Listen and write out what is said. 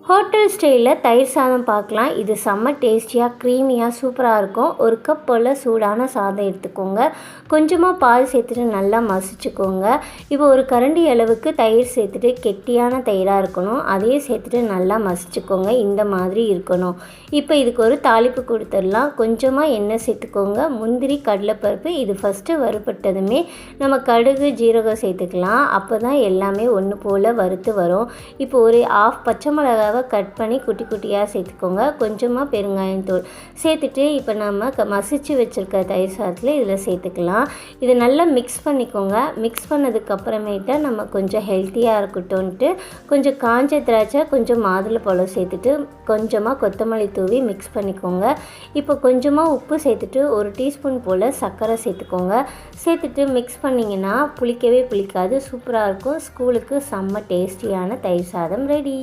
Hotel ஸ்டைலில் தயிர் சாதம் பார்க்கலாம். இது செம்ம டேஸ்டியாக க்ரீமியாக சூப்பராக இருக்கும். ஒரு கப் போல் சூடான சாதம் எடுத்துக்கோங்க. கொஞ்சமாக பால் சேர்த்துட்டு நல்லா மசிச்சுக்கோங்க. இப்போ ஒரு கரண்டி அளவுக்கு தயிர் சேர்த்துட்டு கெட்டியான தயிராக இருக்கணும். அதையும் சேர்த்துட்டு நல்லா மசிச்சுக்கோங்க. இந்த மாதிரி இருக்கணும். இப்போ இதுக்கு ஒரு தாளிப்பு கொடுத்துடலாம். கொஞ்சமாக எண்ணெய் சேர்த்துக்கோங்க. முந்திரி, கடலைப்பருப்பு இது ஃபஸ்ட்டு வறுபட்டதுமே நம்ம கடுகு, ஜீரகம் சேர்த்துக்கலாம். அப்போ தான் எல்லாமே ஒன்று போல் வறுத்து வரும். இப்போ ஒரு ஆஃப் பச்சை மிளகாவை கட் பண்ணி குட்டி குட்டியாக சேர்த்துக்கோங்க. கொஞ்சமாக பெருங்காயம் தூள் சேர்த்துட்டு இப்போ நம்ம மசிச்சு வச்சுருக்க தயிர் சாதத்தில் இதில் சேர்த்துக்கலாம். இதை நல்லா மிக்ஸ் பண்ணிக்கோங்க. மிக்ஸ் பண்ணதுக்கப்புறமேட்டா நம்ம கொஞ்சம் ஹெல்த்தியாக இருக்கட்டும்ன்ட்டு கொஞ்சம் காஞ்ச திராட்சை, கொஞ்சம் மாதுளம்பழம் சேர்த்துட்டு கொஞ்சமாக கொத்தமல்லி தூவி மிக்ஸ் பண்ணிக்கோங்க. இப்போ கொஞ்சமாக உப்பு சேர்த்துட்டு ஒரு டீஸ்பூன் போல் சர்க்கரை சேர்த்துக்கோங்க. சேர்த்துட்டு மிக்ஸ் பண்ணிங்கன்னா புளிக்கவே புளிக்காது, சூப்பராக இருக்கும். ஸ்கூலுக்கு செம்ம டேஸ்டியான தயிர் சாதம் ரெடி.